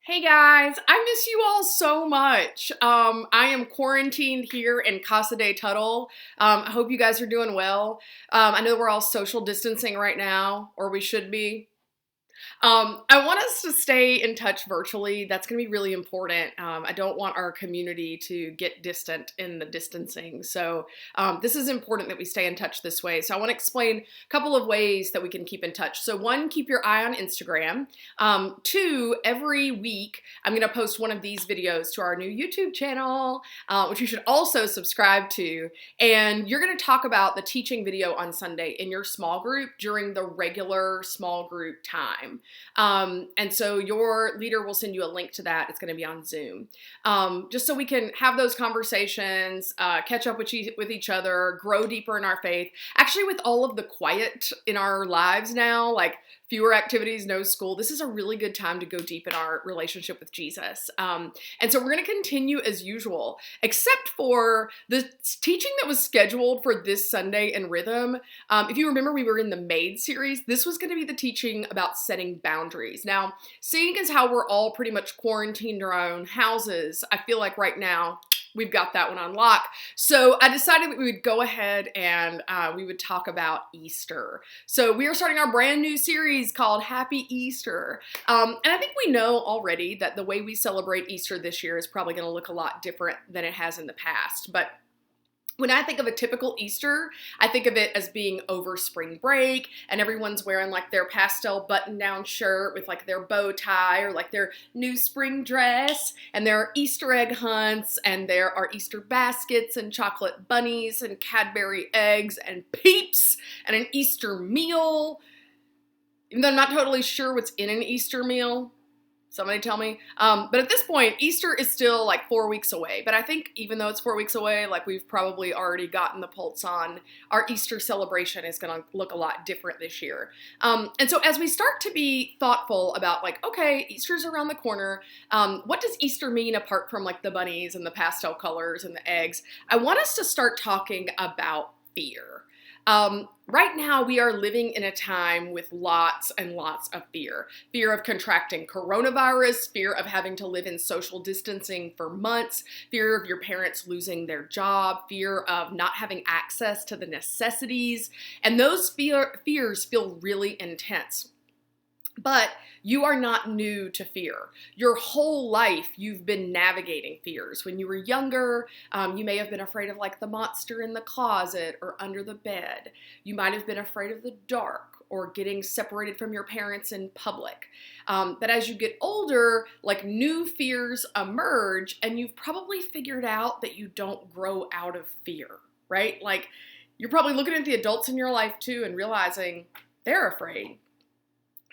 Hey guys, I miss you all so much. I am quarantined here in Casa de Tuttle. I hope you guys are doing well. I know we're all social distancing right now, or we should be. I want us to stay in touch virtually. That's going to be really important. I don't want our community to get distant in the distancing. So, this is important that we stay in touch this way. So, I want to explain a couple of ways that we can keep in touch. So, one, keep your eye on Instagram. Two, every week, I'm going to post one of these videos to our new YouTube channel, which you should also subscribe to. And you're going to talk about the teaching video on Sunday in your small group during the regular small group time. And so your leader will send you a link to that. It's going to be on Zoom. Just so we can have those conversations, catch up with each other, grow deeper in our faith. Actually, with all of the quiet in our lives now, like fewer activities, no school, this is a really good time to go deep in our relationship with Jesus. And so we're going to continue as usual, except for the teaching that was scheduled for this Sunday in Rhythm. If you remember, we were in the Maid series. This was going to be the teaching about setting boundaries. Now, seeing as how we're all pretty much quarantined in our own houses, I feel like right now we've got that one on lock. So I decided that we would go ahead and we would talk about Easter. So we are starting our brand new series called Happy Easter. And I think we know already that the way we celebrate Easter this year is probably going to look a lot different than it has in the past. But when I think of a typical Easter, I think of it as being over spring break and everyone's wearing like their pastel button-down shirt with like their bow tie or like their new spring dress, and there are Easter egg hunts and there are Easter baskets and chocolate bunnies and Cadbury eggs and Peeps and an Easter meal. Even though I'm not totally sure what's in an Easter meal. Somebody tell me. But at this point, Easter is still like 4 weeks away. But I think even though it's 4 weeks away, like we've probably already gotten the pulse on our Easter celebration is going to look a lot different this year. And so as we start to be thoughtful about like, okay, Easter's around the corner. What does Easter mean apart from like the bunnies and the pastel colors and the eggs? I want us to start talking about fear. Right now, we are living in a time with lots and lots of fear. Fear of contracting coronavirus, fear of having to live in social distancing for months, fear of your parents losing their job, fear of not having access to the necessities, and those fears feel really intense. But you are not new to fear. Your whole life, you've been navigating fears. When you were younger, you may have been afraid of like the monster in the closet or under the bed. You might have been afraid of the dark or getting separated from your parents in public. But as you get older, like new fears emerge, and you've probably figured out that you don't grow out of fear, right? Like you're probably looking at the adults in your life too and realizing they're afraid.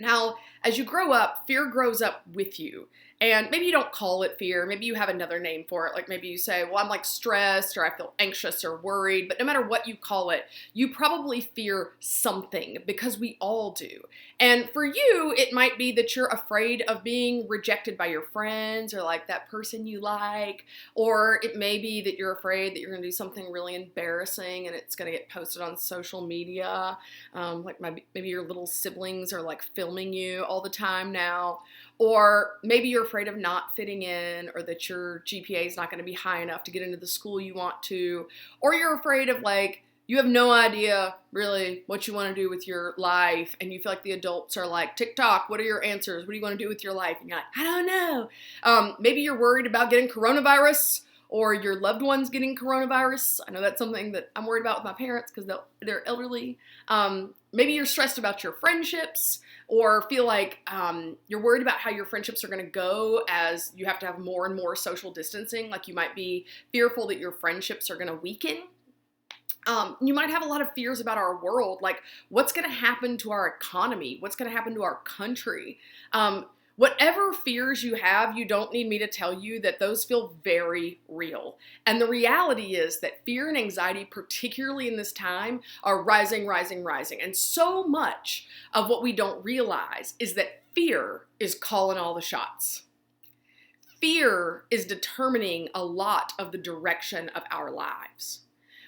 Now, as you grow up, fear grows up with you. And maybe you don't call it fear. Maybe you have another name for it. Like maybe you say, well, I'm like stressed or I feel anxious or worried. But no matter what you call it, you probably fear something because we all do. And for you, it might be that you're afraid of being rejected by your friends or like that person you like. Or it may be that you're afraid that you're going to do something really embarrassing and it's going to get posted on social media. Like maybe your little siblings are like filming you all the time now. Or maybe you're afraid of not fitting in, or that your GPA is not going to be high enough to get into the school you want to. Or you're afraid of like, you have no idea really what you want to do with your life, and you feel like the adults are like, TikTok, what are your answers? What do you want to do with your life? And you're like, I don't know. Maybe you're worried about getting coronavirus, or your loved ones getting coronavirus. I know that's something that I'm worried about with my parents because they're elderly. Maybe you're stressed about your friendships, or feel like you're worried about how your friendships are going to go as you have to have more and more social distancing. Like you might be fearful that your friendships are going to weaken. You might have a lot of fears about our world, like what's going to happen to our economy, what's going to happen to our country. Whatever fears you have, you don't need me to tell you that those feel very real. And the reality is that fear and anxiety, particularly in this time, are rising, rising, rising. And so much of what we don't realize is that fear is calling all the shots. Fear is determining a lot of the direction of our lives.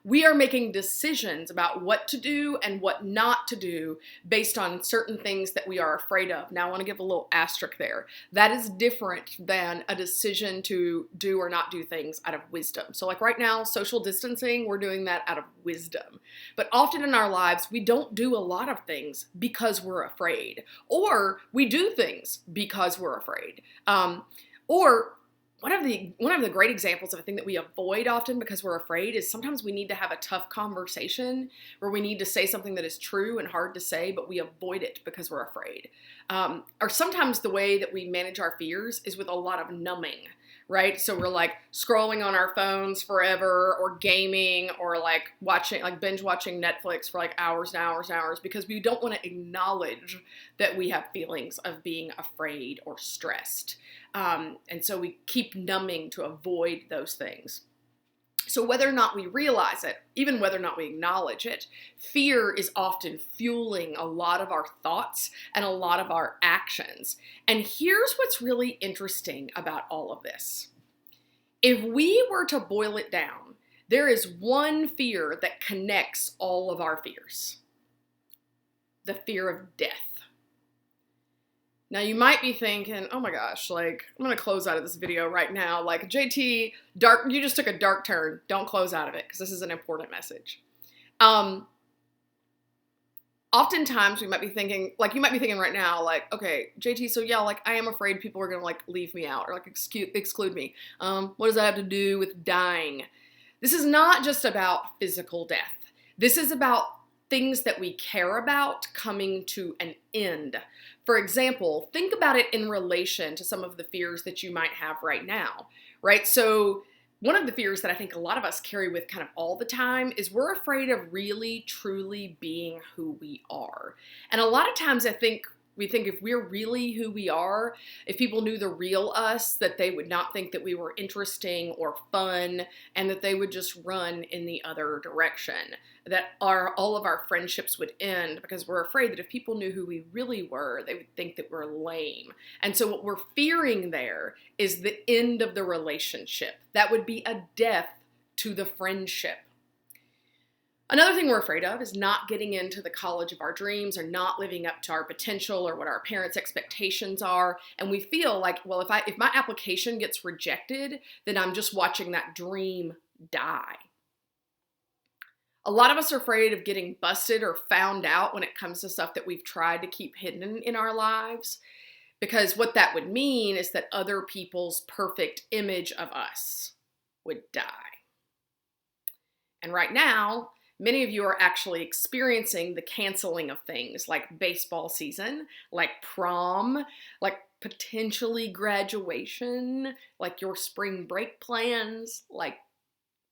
We are making decisions about what to do and what not to do based on certain things that we are afraid of. Now, I want to give a little asterisk there. That is different than a decision to do or not do things out of wisdom. So like right now, social distancing, we're doing that out of wisdom. But often in our lives, we don't do a lot of things because we're afraid, or we do things because we're afraid. Or one of the great examples of a thing that we avoid often because we're afraid is sometimes we need to have a tough conversation where we need to say something that is true and hard to say, but we avoid it because we're afraid. Or sometimes the way that we manage our fears is with a lot of numbing, right? So we're like scrolling on our phones forever, or gaming, or like binge watching Netflix for like hours and hours and hours because we don't want to acknowledge that we have feelings of being afraid or stressed. And so we keep numbing to avoid those things. So whether or not we realize it, even whether or not we acknowledge it, fear is often fueling a lot of our thoughts and a lot of our actions. And here's what's really interesting about all of this. If we were to boil it down, there is one fear that connects all of our fears: the fear of death. Now you might be thinking, oh my gosh, like I'm gonna close out of this video right now. Like JT, you just took a dark turn. Don't close out of it because this is an important message. Oftentimes we might be thinking, like you might be thinking right now, like, okay, JT, so yeah, like I am afraid people are gonna like leave me out or like exclude me. What does that have to do with dying? This is not just about physical death. This is about things that we care about coming to an end. For example, think about it in relation to some of the fears that you might have right now, right? So one of the fears that I think a lot of us carry with kind of all the time is we're afraid of really, truly being who we are. And a lot of times we think if we're really who we are, if people knew the real us, that they would not think that we were interesting or fun, and that they would just run in the other direction, that all of our friendships would end because we're afraid that if people knew who we really were, they would think that we're lame. And so what we're fearing there is the end of the relationship. That would be a death to the friendship. Another thing we're afraid of is not getting into the college of our dreams, or not living up to our potential or what our parents' expectations are. And we feel like, well, if my application gets rejected, then I'm just watching that dream die. A lot of us are afraid of getting busted or found out when it comes to stuff that we've tried to keep hidden in our lives, because what that would mean is that other people's perfect image of us would die. And right now, many of you are actually experiencing the canceling of things like baseball season, like prom, like potentially graduation, like your spring break plans, like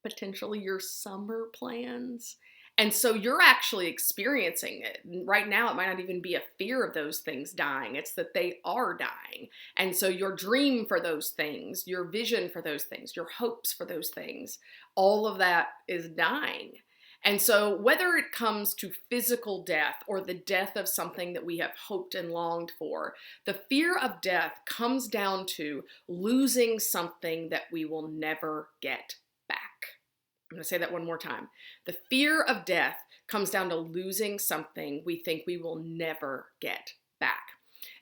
potentially your summer plans. And so you're actually experiencing it. Right now, it might not even be a fear of those things dying. It's that they are dying. And so your dream for those things, your vision for those things, your hopes for those things, all of that is dying. And so whether it comes to physical death or the death of something that we have hoped and longed for, the fear of death comes down to losing something that we will never get back. I'm going to say that one more time. The fear of death comes down to losing something we think we will never get back.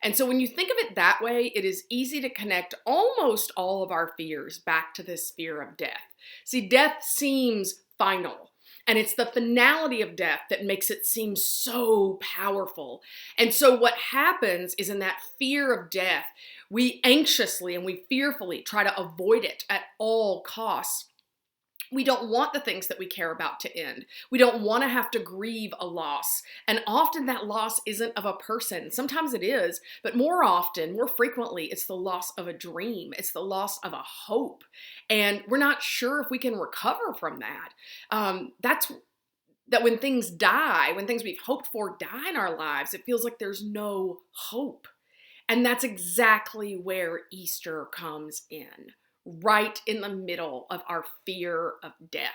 And so when you think of it that way, it is easy to connect almost all of our fears back to this fear of death. See, death seems final. And it's the finality of death that makes it seem so powerful. And so what happens is, in that fear of death, we anxiously and we fearfully try to avoid it at all costs. We don't want the things that we care about to end. We don't want to have to grieve a loss. And often that loss isn't of a person. Sometimes it is, but more frequently, it's the loss of a dream. It's the loss of a hope. And we're not sure if we can recover from that. That when things die, when things we've hoped for die in our lives, it feels like there's no hope. And that's exactly where Easter comes in. Right in the middle of our fear of death.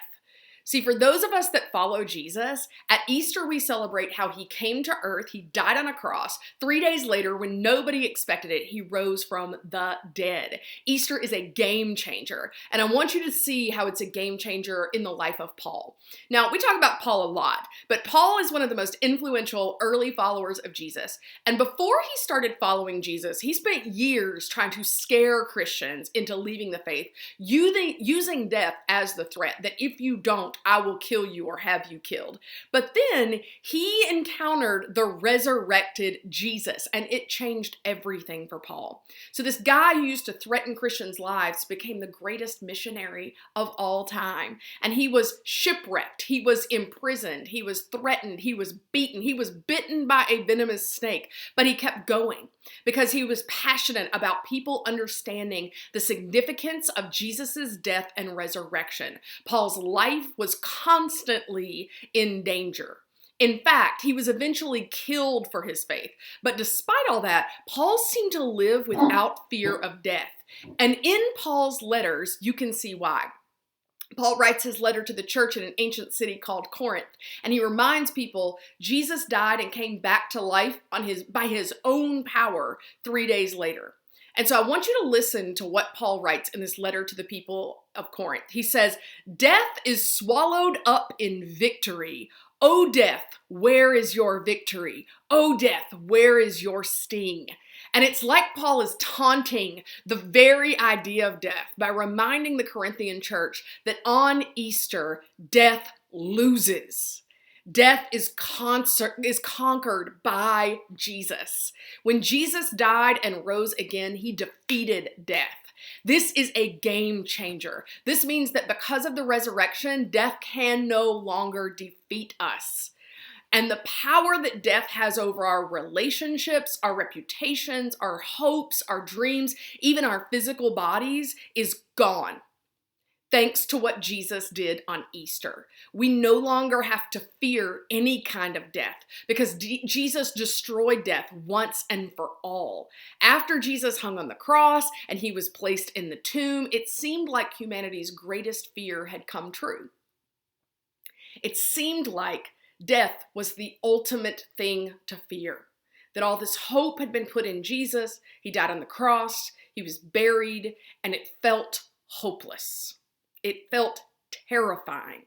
See, for those of us that follow Jesus, at Easter we celebrate how he came to earth, he died on a cross. 3 days later, when nobody expected it, he rose from the dead. Easter is a game changer, and I want you to see how it's a game changer in the life of Paul. Now, we talk about Paul a lot, but Paul is one of the most influential early followers of Jesus. And before he started following Jesus, he spent years trying to scare Christians into leaving the faith, using death as the threat, that if you don't, I will kill you or have you killed. But then he encountered the resurrected Jesus, and it changed everything for Paul. So this guy who used to threaten Christians' lives became the greatest missionary of all time. And he was shipwrecked, he was imprisoned, he was threatened, he was beaten, he was bitten by a venomous snake, but he kept going because he was passionate about people understanding the significance of Jesus' death and resurrection. Paul's life was constantly in danger. In fact, he was eventually killed for his faith. But despite all that, Paul seemed to live without fear of death. And in Paul's letters, you can see why. Paul writes his letter to the church in an ancient city called Corinth, and he reminds people Jesus died and came back to life by his own power 3 days later. And so I want you to listen to what Paul writes in this letter to the people of Corinth. He says, "Death is swallowed up in victory. O death, where is your victory? O death, where is your sting?" And it's like Paul is taunting the very idea of death by reminding the Corinthian church that on Easter, death loses. Death is conquered by Jesus. When Jesus died and rose again, he defeated death. This is a game changer. This means that because of the resurrection, death can no longer defeat us. And the power that death has over our relationships, our reputations, our hopes, our dreams, even our physical bodies is gone. Thanks to what Jesus did on Easter. We no longer have to fear any kind of death because Jesus destroyed death once and for all. After Jesus hung on the cross and he was placed in the tomb, it seemed like humanity's greatest fear had come true. It seemed like death was the ultimate thing to fear. That all this hope had been put in Jesus, he died on the cross, he was buried, and it felt hopeless. It felt terrifying.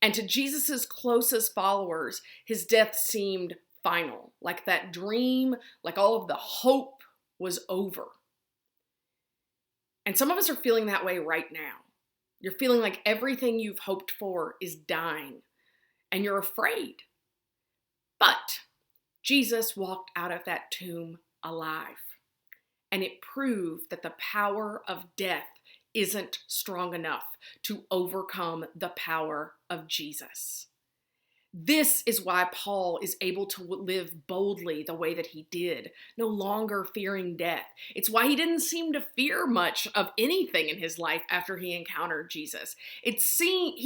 And to Jesus' closest followers, his death seemed final, like that dream, like all of the hope was over. And some of us are feeling that way right now. You're feeling like everything you've hoped for is dying. And you're afraid. But Jesus walked out of that tomb alive. And it proved that the power of death isn't strong enough to overcome the power of Jesus. This is why Paul is able to live boldly the way that he did, no longer fearing death. It's why he didn't seem to fear much of anything in his life after he encountered Jesus. He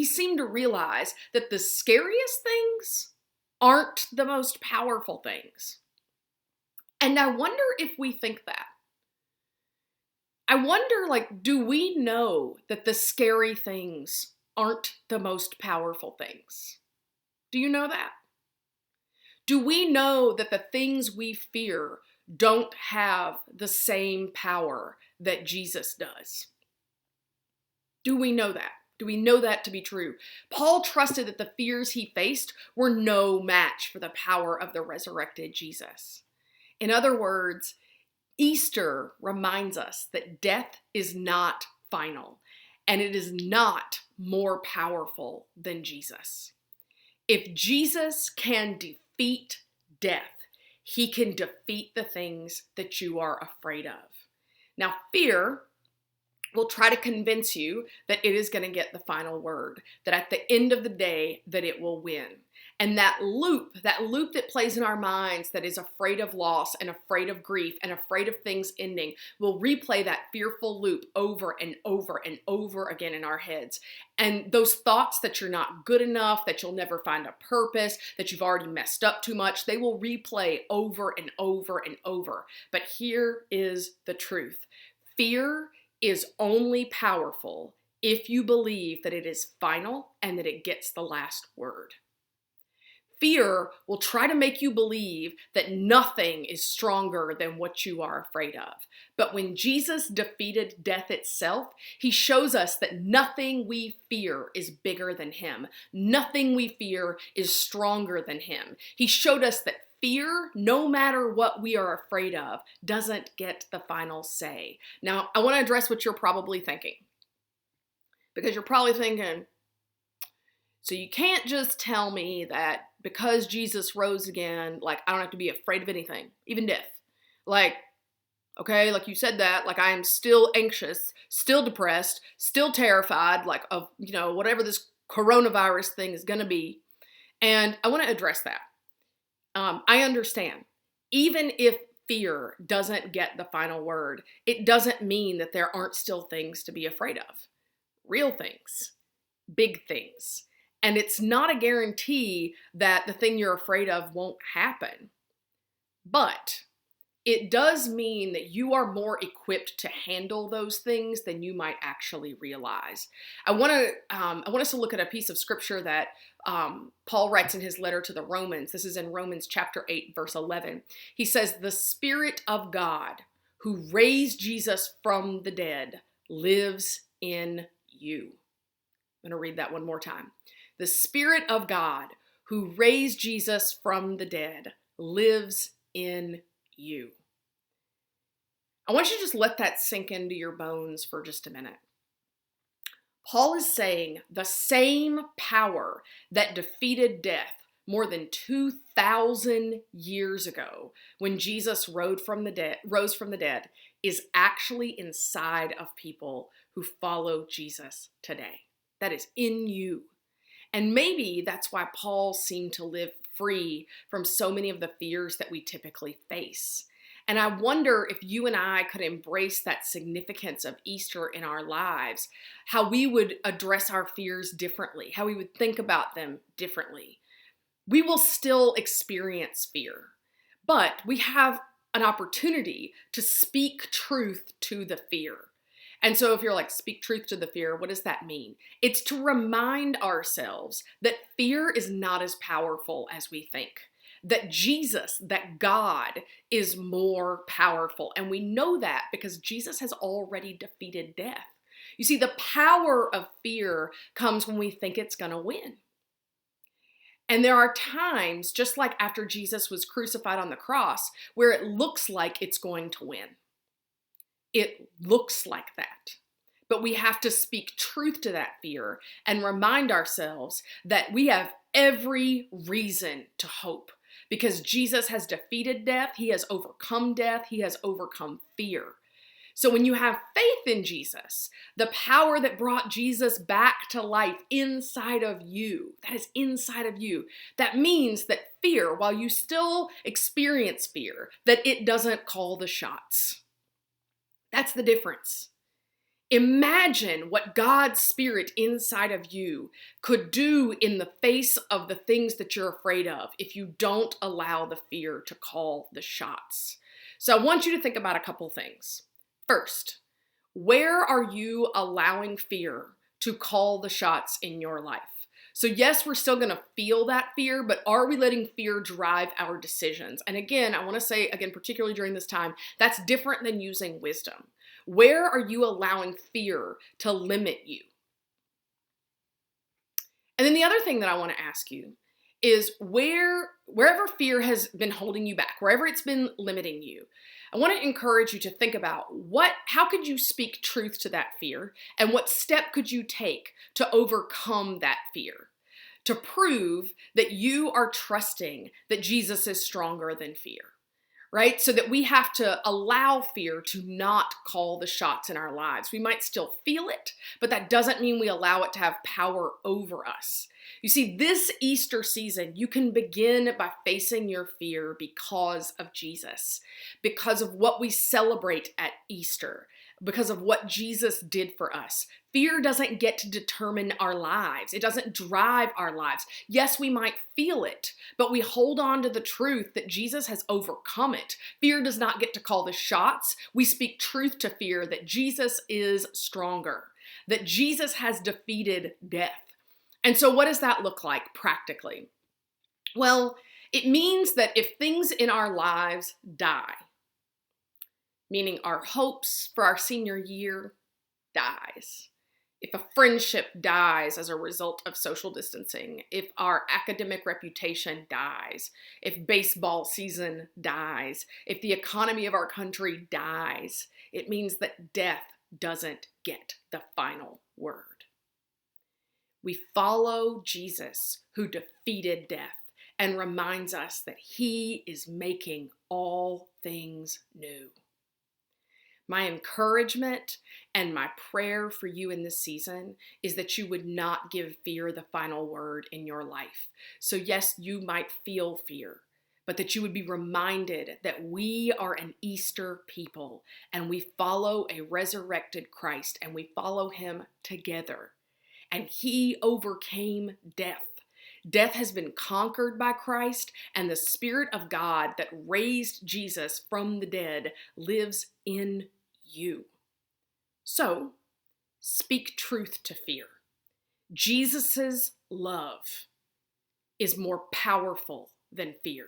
seemed to realize that the scariest things aren't the most powerful things. And I wonder if we think that. I wonder, do we know that the scary things aren't the most powerful things? Do you know that? Do we know that the things we fear don't have the same power that Jesus does? Do we know that? Do we know that to be true? Paul trusted that the fears he faced were no match for the power of the resurrected Jesus. In other words, Easter reminds us that death is not final, and it is not more powerful than Jesus. If Jesus can defeat death, he can defeat the things that you are afraid of. Now, fear will try to convince you that it is going to get the final word, that at the end of the day, that it will win. And that loop that plays in our minds that is afraid of loss and afraid of grief and afraid of things ending will replay that fearful loop over and over and over again in our heads. And those thoughts that you're not good enough, that you'll never find a purpose, that you've already messed up too much, they will replay over and over and over. But here is the truth. Fear is only powerful if you believe that it is final and that it gets the last word. Fear will try to make you believe that nothing is stronger than what you are afraid of. But when Jesus defeated death itself, he shows us that nothing we fear is bigger than him. Nothing we fear is stronger than him. He showed us that fear, no matter what we are afraid of, doesn't get the final say. Now, I want to address what you're probably thinking. Because you're probably thinking, so you can't just tell me that because Jesus rose again, like I don't have to be afraid of anything, even death. Like, okay, like you said that, like I am still anxious, still depressed, still terrified, like of, whatever this coronavirus thing is going to be. And I want to address that. I understand. Even if fear doesn't get the final word, it doesn't mean that there aren't still things to be afraid of. Real things, big things. And it's not a guarantee that the thing you're afraid of won't happen. But it does mean that you are more equipped to handle those things than you might actually realize. I want us to look at a piece of scripture that Paul writes in his letter to the Romans. This is in Romans chapter 8, verse 11. He says, "The Spirit of God who raised Jesus from the dead lives in you." I'm going to read that one more time. The Spirit of God who raised Jesus from the dead lives in you. I want you to just let that sink into your bones for just a minute. Paul is saying the same power that defeated death more than 2,000 years ago when Jesus rose from the dead is actually inside of people who follow Jesus today. That is in you. And maybe that's why Paul seemed to live free from so many of the fears that we typically face. And I wonder if you and I could embrace that significance of Easter in our lives, how we would address our fears differently, how we would think about them differently. We will still experience fear, but we have an opportunity to speak truth to the fear. And so if you're like, speak truth to the fear, what does that mean? It's to remind ourselves that fear is not as powerful as we think. That Jesus, that God is more powerful. And we know that because Jesus has already defeated death. You see, the power of fear comes when we think it's going to win. And there are times, just like after Jesus was crucified on the cross, where it looks like it's going to win. It looks like that. But we have to speak truth to that fear and remind ourselves that we have every reason to hope because Jesus has defeated death. He has overcome death. He has overcome fear. So when you have faith in Jesus, the power that brought Jesus back to life inside of you, that is inside of you, that means that fear, while you still experience fear, that it doesn't call the shots. That's the difference. Imagine what God's Spirit inside of you could do in the face of the things that you're afraid of if you don't allow the fear to call the shots. So I want you to think about a couple things. First, where are you allowing fear to call the shots in your life? So yes, we're still going to feel that fear, but are we letting fear drive our decisions? And again, I want to say, particularly during this time, that's different than using wisdom. Where are you allowing fear to limit you? And then the other thing that I want to ask you is wherever fear has been holding you back, wherever it's been limiting you, I want to encourage you to think about how could you speak truth to that fear and what step could you take to overcome that fear, to prove that you are trusting that Jesus is stronger than fear, right? So that we have to allow fear to not call the shots in our lives. We might still feel it, but that doesn't mean we allow it to have power over us. You see, this Easter season, you can begin by facing your fear because of Jesus, because of what we celebrate at Easter, because of what Jesus did for us. Fear doesn't get to determine our lives. It doesn't drive our lives. Yes, we might feel it, but we hold on to the truth that Jesus has overcome it. Fear does not get to call the shots. We speak truth to fear that Jesus is stronger. that Jesus has defeated death. And so what does that look like practically? Well, it means that if things in our lives die, meaning our hopes for our senior year dies, if a friendship dies as a result of social distancing, if our academic reputation dies, if baseball season dies, if the economy of our country dies, it means that death doesn't get the final word. We follow Jesus, who defeated death and reminds us that he is making all things new. My encouragement and my prayer for you in this season is that you would not give fear the final word in your life. So yes, you might feel fear, but that you would be reminded that we are an Easter people and we follow a resurrected Christ and we follow him together. And he overcame death. Death has been conquered by Christ, and the Spirit of God that raised Jesus from the dead lives in you. So, speak truth to fear. Jesus's love is more powerful than fear.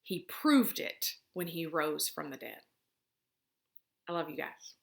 He proved it when he rose from the dead. I love you guys.